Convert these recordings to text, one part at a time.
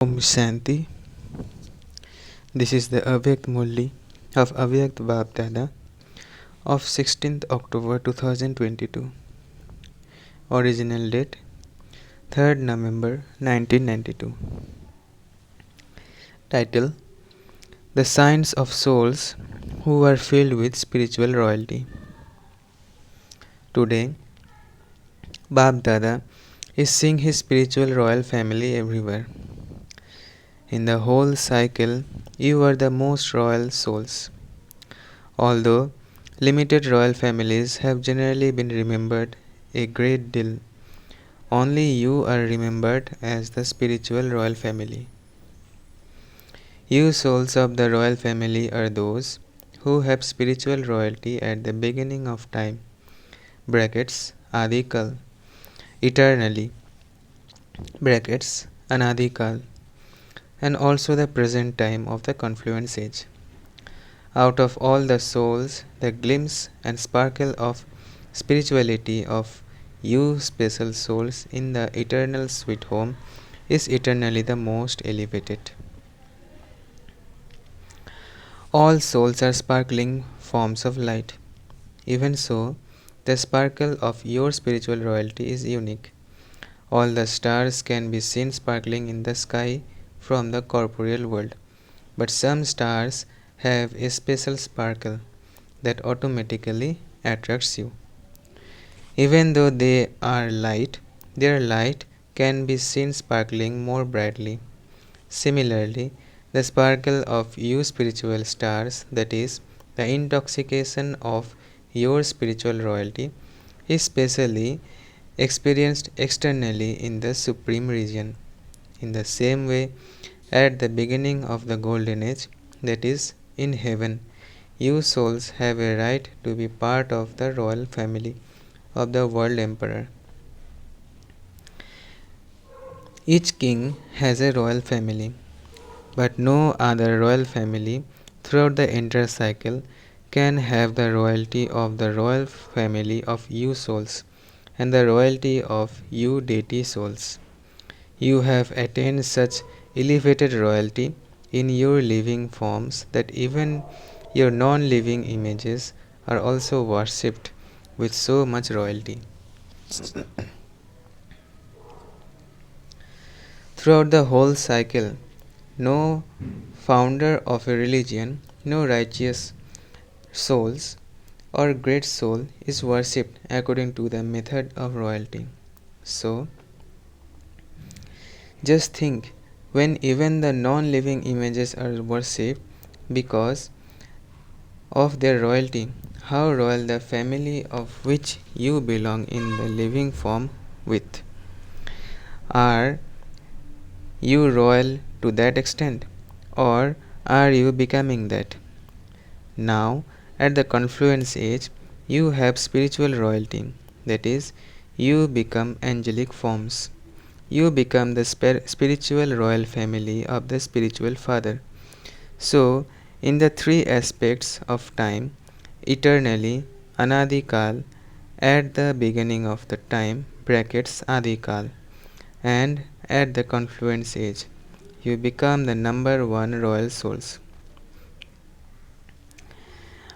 Om Shanti. This is the Avyakt Murli of Avyakt Bab Dada of 16th October 2022. Original date 3rd November 1992. Title: The Signs of Souls Who Are Filled with Spiritual Royalty. Today, Bab Dada is seeing his spiritual royal family everywhere. In the whole cycle, you are the most royal souls. Although limited royal families have generally been remembered a great deal, only you are remembered as the spiritual royal family. You souls of the royal family are those who have spiritual royalty at the beginning of time, brackets, Adikal, eternally, brackets, Anadikal, and also the present time of the confluence age. Out of all the souls, the glimpse and sparkle of spirituality of you special souls in the eternal sweet home is eternally the most elevated. All souls are sparkling forms of light. Even so, the sparkle of your spiritual royalty is unique. All the stars can be seen sparkling in the sky from the corporeal world, but some stars have a special sparkle that automatically attracts you. Even though they are light, their light can be seen sparkling more brightly. Similarly, the sparkle of you spiritual stars, that is, the intoxication of your spiritual royalty, is specially experienced externally in the supreme region. In the same way, at the beginning of the golden age, that is, in heaven, you souls have a right to be part of the royal family of the world emperor. Each king has a royal family, but no other royal family throughout the entire cycle can have the royalty of the royal family of you souls and the royalty of you deity souls. You have attained such elevated royalty in your living forms that even your non-living images are also worshipped with so much royalty. Throughout the whole cycle, no founder of a religion, no righteous souls or great soul is worshipped according to the method of royalty. So, just think, when even the non-living images are worshipped because of their royalty, how royal the family of which you belong in the living form with. Are you royal to that extent, or are you becoming that? Now, at the confluence age, you have spiritual royalty, that is, you become angelic forms. You become the spiritual royal family of the spiritual father. So, in the three aspects of time, eternally, Anadikal, at the beginning of the time, brackets Adikal, and at the confluence age, you become the number one royal souls.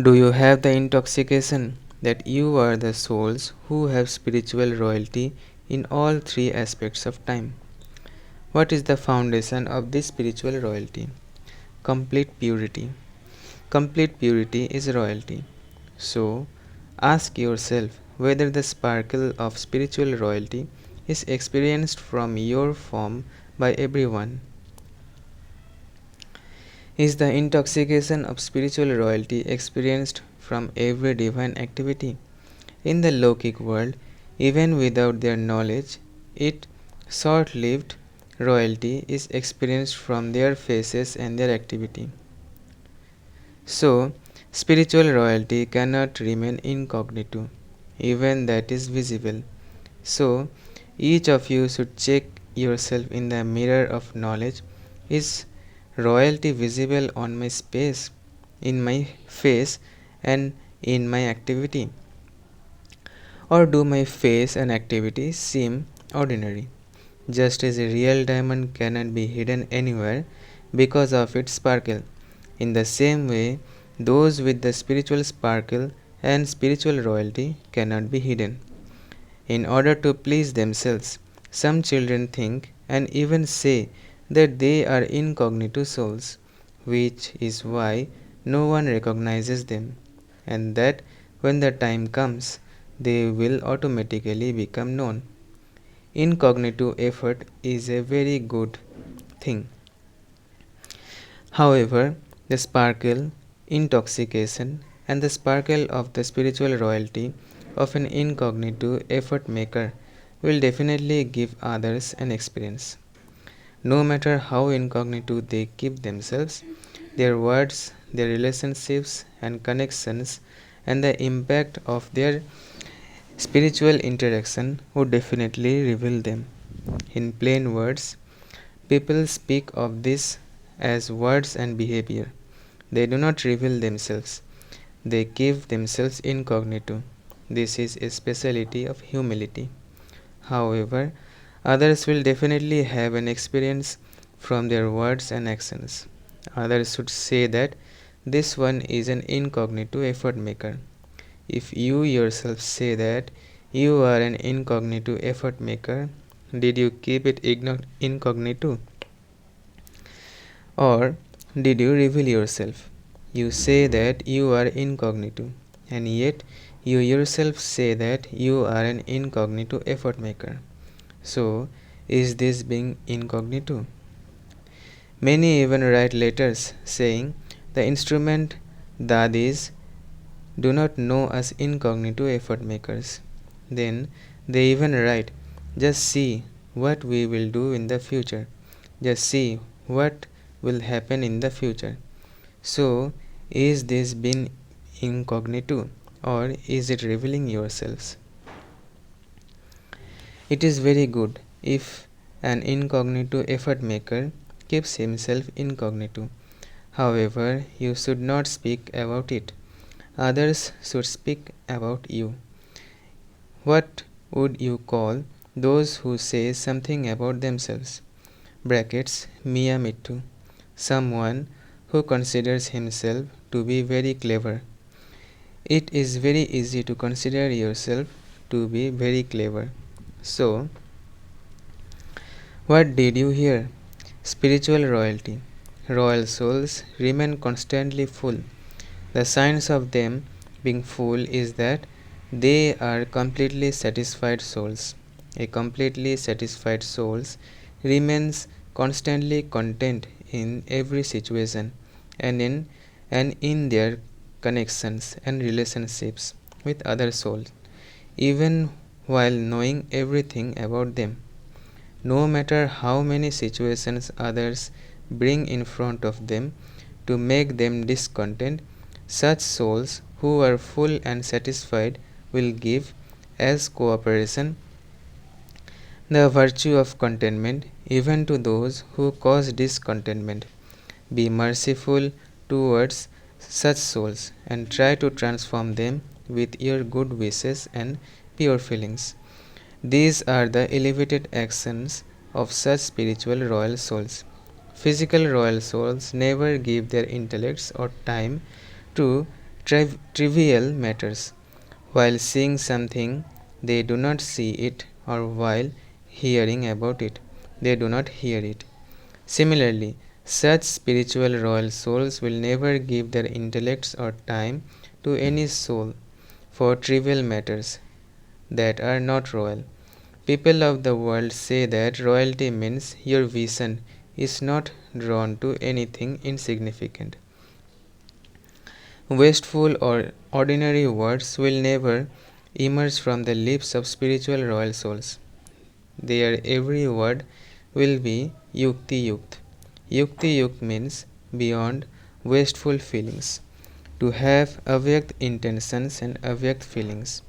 Do you have the intoxication that you are the souls who have spiritual royalty in all three aspects of time? What is the foundation of this spiritual royalty? Complete purity. Complete purity is royalty. So, ask yourself whether the sparkle of spiritual royalty is experienced from your form by everyone. Is the intoxication of spiritual royalty experienced from every divine activity? In the Lokic world, even without their knowledge, it short-lived royalty is experienced from their faces and their activity. So, spiritual royalty cannot remain incognito, even that is visible. So, each of you should check yourself in the mirror of knowledge. Is royalty visible on my space, in my face, and in my activity? Or do my face and activity seem ordinary? just as a real diamond cannot be hidden anywhere because of its sparkle. In the same way, those with the spiritual sparkle and spiritual royalty cannot be hidden. In order to please themselves, some children think and even say that they are incognito souls, which is why no one recognizes them, and that when the time comes, they will automatically become known. Incognito effort is a very good thing. However, the sparkle, intoxication, and the sparkle of the spiritual royalty of an incognito effort maker will definitely give others an experience. No matter how incognito they keep themselves, their words, their relationships and connections, and the impact of their spiritual interaction would definitely reveal them. In plain words, people speak of this as words and behavior. They do not reveal themselves, they keep themselves incognito. This is a speciality of humility. However, others will definitely have an experience from their words and actions. Others should say that this one is an incognito effort maker. If you yourself say that you are an incognito effort maker, did you keep it incognito? Or did you reveal yourself? You say that you are incognito, and yet you yourself say that you are an incognito effort maker. So, is this being incognito? Many even write letters saying the instrument dadis do not know us incognito effort makers. Then they even write, just see what we will do in the future. Just see what will happen in the future. So, is this being incognito or is it revealing yourselves? It is very good if an incognito effort maker keeps himself incognito. However, you should not speak about it. Others should speak about you. What would you call those who say something about themselves? Brackets Mia Mittu. Someone who considers himself to be very clever. It is very easy to consider yourself to be very clever. So, what did you hear? Spiritual royalty. Royal souls remain constantly full. The signs of them being full is that they are completely satisfied souls. A completely satisfied soul remains constantly content in every situation and in their connections and relationships with other souls, even while knowing everything about them. No matter how many situations others bring in front of them to make them discontent, such souls who are full and satisfied will give as cooperation the virtue of contentment even to those who cause discontentment. Be merciful towards such souls and try to transform them with your good wishes and pure feelings. These are the elevated actions of such spiritual royal souls. Physical royal souls never give their intellects or time to trivial matters. While seeing something, they do not see it, or while hearing about it, they do not hear it. Similarly, such spiritual royal souls will never give their intellects or time to any soul for trivial matters that are not royal. People of the world say that royalty means your vision is not drawn to anything insignificant. Wasteful or ordinary words will never emerge from the lips of spiritual royal souls. Their every word will be yukti yukt. Yukti yukt means beyond wasteful feelings. To have avyakt intentions and avyakt feelings.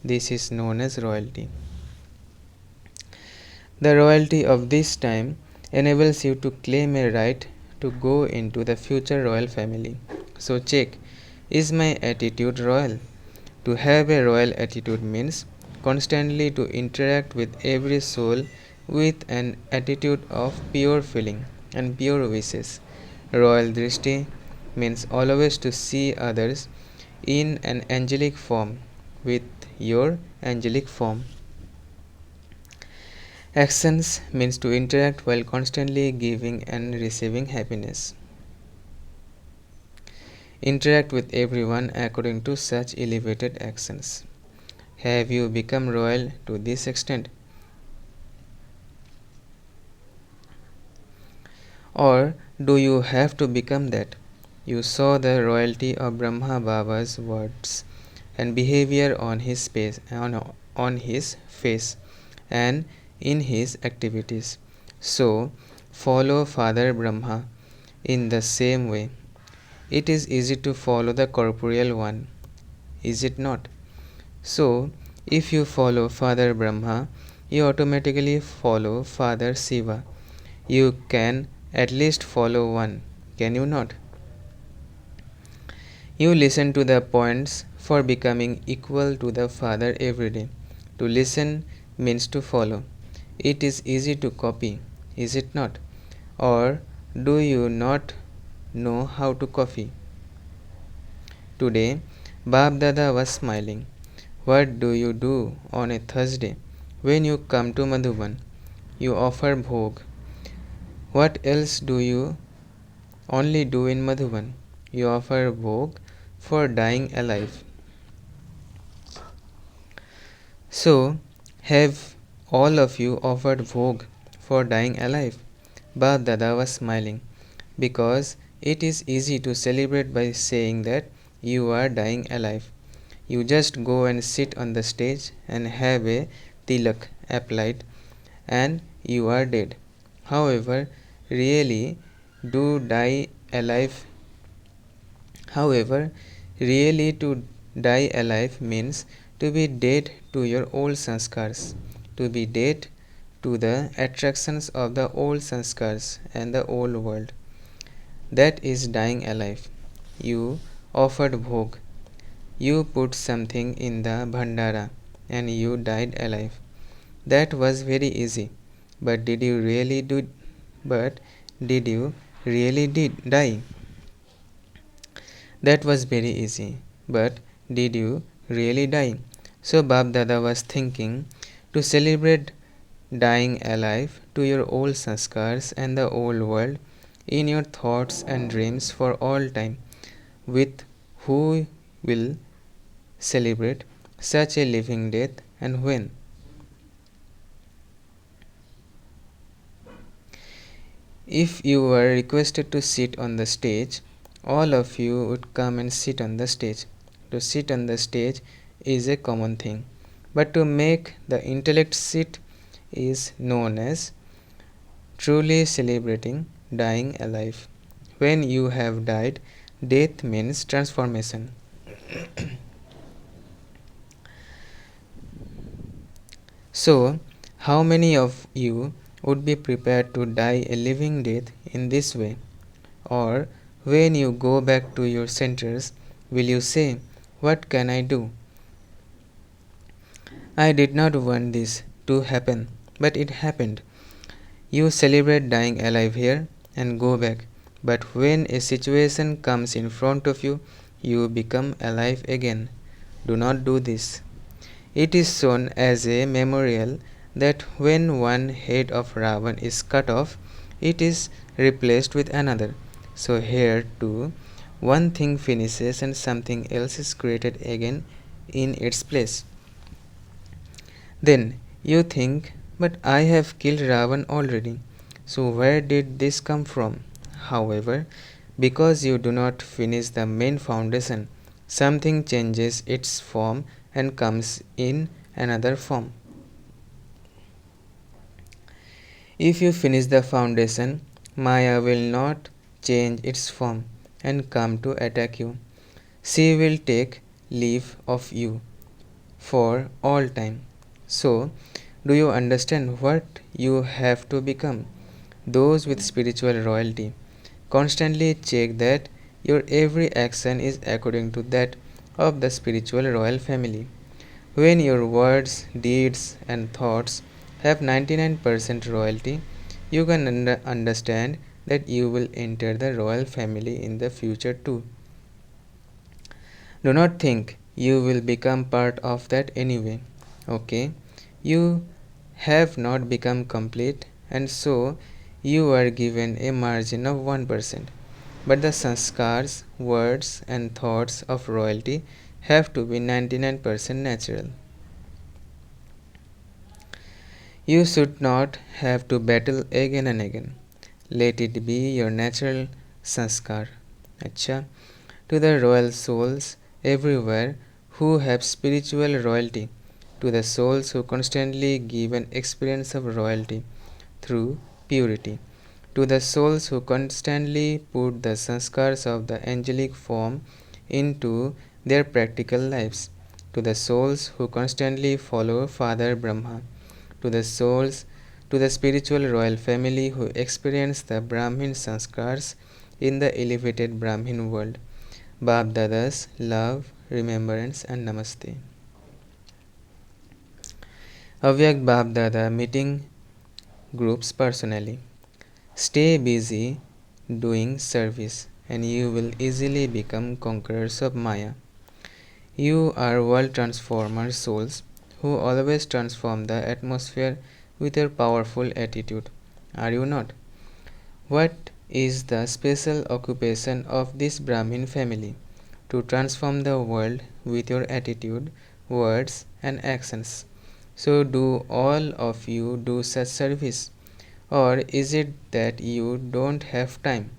This is known as royalty. The royalty of this time enables you to claim a right to go into the future royal family. So check, is my attitude royal? To have a royal attitude means constantly to interact with every soul with an attitude of pure feeling and pure wishes. Royal Drishti means always to see others in an angelic form with your angelic form. Actions means to interact while constantly giving and receiving happiness. Interact with everyone according to such elevated actions. Have you become royal to this extent? Or do you have to become that? You saw the royalty of Brahma Baba's words and behavior on his face and in his activities. So follow Father Brahma in the same way. It is easy to follow the corporeal one, is it not? So, if you follow Father Brahma, you automatically follow Father Shiva. You can at least follow one, can you not? You listen to the points for becoming equal to the Father every day. To listen means to follow. It is easy to copy, is it not? Or do you not know how to copy? Today, Bab Dada was smiling. What do you do on a Thursday when you come to Madhuban? You offer bhog. What else do you only do in Madhuban? You offer bhog for dying alive. So, have all of you offered bhog for dying alive? Bab Dada was smiling because it is easy to celebrate by saying that you are dying alive. You just go and sit on the stage and have a tilak applied and you are dead. However, really do die alive. However, really to die alive means to be dead to your old sanskars, to be dead to the attractions of the old sanskars and the old world. That is dying alive. You offered bhog. You put something in the bhandara and you died alive. That was very easy. But did you really do but did you really did die? That was very easy. But did you really die? So Bab Dada was thinking to celebrate dying alive to your old sanskars and the old world in your thoughts and dreams for all time. With who will celebrate such a living death and when? If you were requested to sit on the stage, all of you would come and sit on the stage. To sit on the stage is a common thing, but to make the intellect sit is known as truly celebrating dying alive. When you have died, death means transformation. So, how many of you would be prepared to die a living death in this way? Or when you go back to your centers, will you say, what can I do? I did not want this to happen, but it happened. You celebrate dying alive here and go back, but when a situation comes in front of you, you become alive again. Do not do this. It is shown as a memorial that when one head of Ravan is cut off, it is replaced with another. So here too, one thing finishes and something else is created again in its place. Then you think, but I have killed Ravan already. So where did this come from? However, because you do not finish the main foundation, something changes its form and comes in another form. If you finish the foundation, Maya will not change its form and come to attack you. She will take leave of you for all time. So, do you understand what you have to become? Those with spiritual royalty. Constantly check that your every action is according to that of the spiritual royal family. When your words, deeds, and thoughts have 99% royalty, you can understand that you will enter the royal family in the future too. Do not think you will become part of that anyway. Okay? You have not become complete, and so you are given a margin of 1%. But the sanskars, words, and thoughts of royalty have to be 99% natural. You should not have to battle again and again. Let it be your natural sanskar. Acha. To the royal souls everywhere who have spiritual royalty, to the souls who constantly give an experience of royalty through purity, to the souls who constantly put the sanskars of the angelic form into their practical lives, to the souls who constantly follow Father Brahma, to the souls, to the spiritual royal family who experience the Brahmin sanskars in the elevated Brahmin world. Bab Dada's love, remembrance, and namaste. Avyak Bab Dada meeting groups personally. Stay busy doing service, and you will easily become conquerors of Maya. You are world transformer souls who always transform the atmosphere with your powerful attitude. Are you not? What is the special occupation of this Brahmin family? To transform the world with your attitude, words, and actions. So, do all of you do such service? Or is it that you don't have time?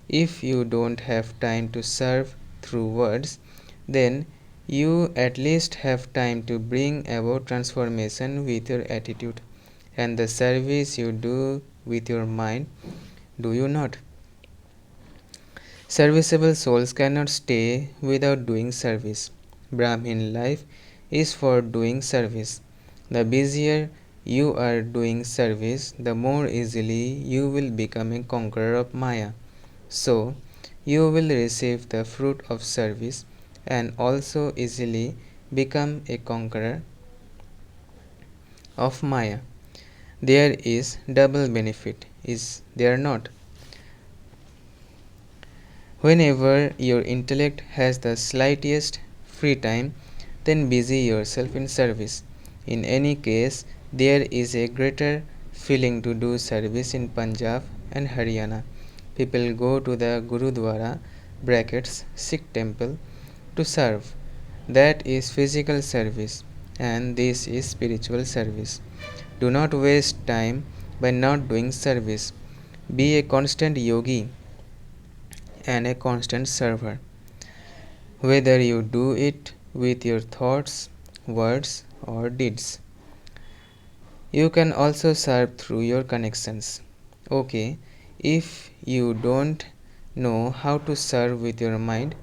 If you don't have time to serve through words, then you at least have time to bring about transformation with your attitude and the service you do with your mind, do you not? Serviceable souls cannot stay without doing service. Brahmin life is for doing service. The busier you are doing service, the more easily you will become a conqueror of Maya. So, you will receive the fruit of service and also easily become a conqueror of Maya. There is double benefit, is there not? Whenever your intellect has the slightest free time, then busy yourself in service. In any case, there is a greater feeling to do service in Punjab and Haryana. People go to the Gurudwara (Sikh temple) to serve. That is physical service, and this is spiritual service. Do not waste time by not doing service. Be a constant yogi and a constant server, whether you do it with your thoughts, words, or deeds. You can also serve through your connections. Okay, if you don't know how to serve with your mind,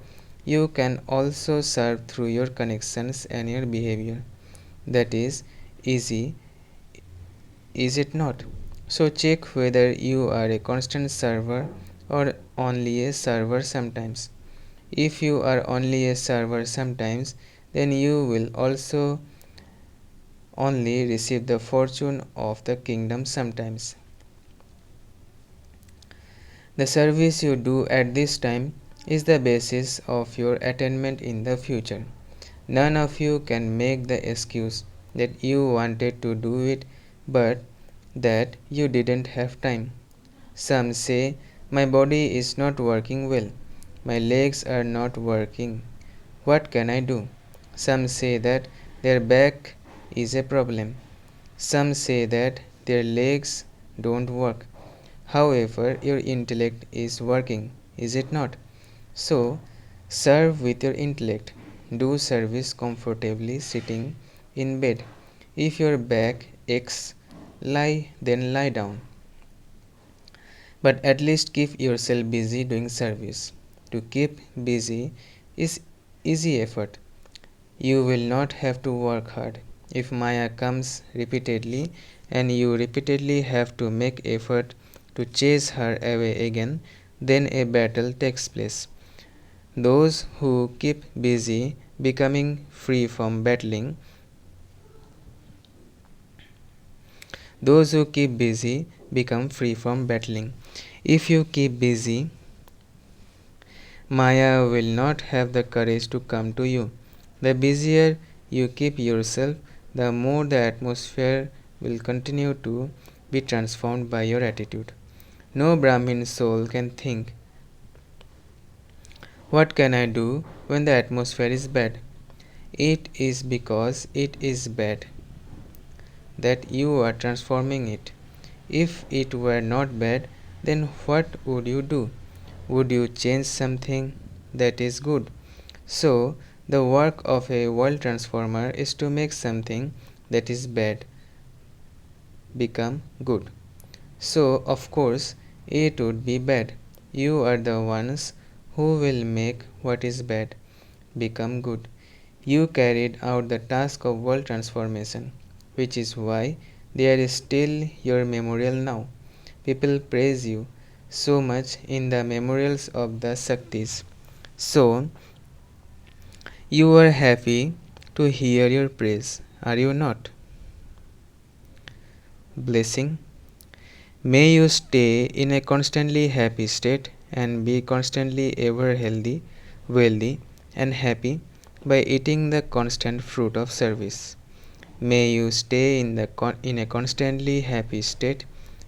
you can also serve through your connections and your behavior. That is easy, is it not? So check whether you are a constant server or only a server sometimes. If you are only a server sometimes, then you will also only receive the fortune of the kingdom sometimes. The service you do at this time is the basis of your attainment in the future. None of you can make the excuse that you wanted to do it but that you didn't have time. Some say, my body is not working well, my legs are not working. What can I do? Some say that their back is a problem. Some say that their legs don't work. However, your intellect is working, is it not? So, serve with your intellect. Do service comfortably sitting in bed. If your back aches, then lie down. But at least keep yourself busy doing service. To keep busy is easy effort. You will not have to work hard. If Maya comes repeatedly and you repeatedly have to make effort to chase her away again, then a battle takes place. Those who keep busy becoming free from battling Those who keep busy become free from battling. If you keep busy, Maya will not have the courage to come to you. The busier you keep yourself, the more the atmosphere will continue to be transformed by your attitude. No Brahmin soul can think, what can I do when the atmosphere is bad? It is because it is bad that you are transforming it. If it were not bad, then what would you do? Would you change something that is good? So, the work of a world transformer is to make something that is bad become good. So, of course, it would be bad. You are the ones who will make what is bad become good. You carried out the task of world transformation, which is why there is still your memorial now. People praise you so much in the memorials of the Shaktis. So, you are happy to hear your praise, are you not? Blessing. May you stay in a constantly happy state and be constantly ever healthy, wealthy, and happy by eating the constant fruit of service. May you stay in a constantly happy state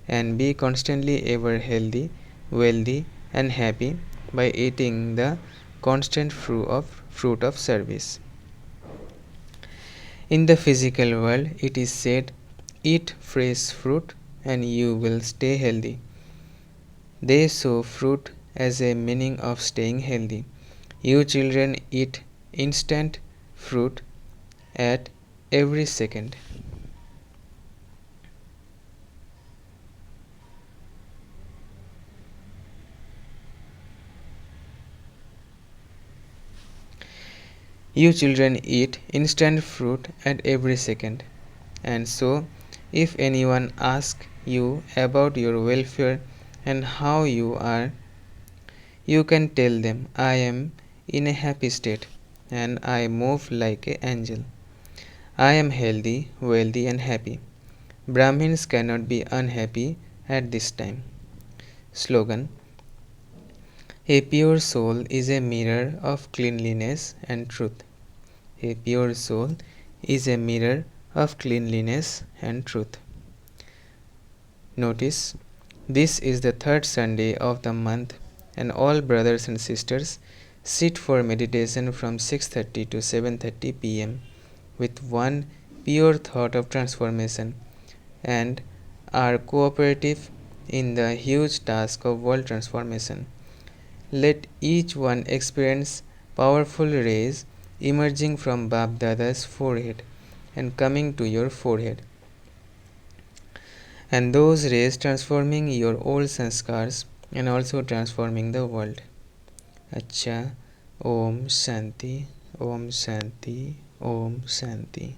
and be constantly ever healthy, wealthy, and happy by eating the constant fruit of service. In the physical world, it is said, eat fresh fruit and you will stay healthy. They show fruit as a meaning of staying healthy. You children eat instant fruit at every second. You children eat instant fruit at every second. And so, if anyone asks you about your welfare and how you are, you can tell them, I am in a happy state and I move like an angel. I am healthy, wealthy, and happy. Brahmins cannot be unhappy at this time. Slogan. A pure soul is a mirror of cleanliness and truth. A pure soul is a mirror of cleanliness and truth. Notice, this is the third Sunday of the month, and all brothers and sisters sit for meditation from 6:30 to 7:30 p.m. with one pure thought of transformation and are cooperative in the huge task of world transformation. Let each one experience powerful rays emerging from Bab Dada's forehead and coming to your forehead, and those rays transforming your old sanskars and also transforming the world. Acha, Om Shanti, Om Shanti, Om Shanti.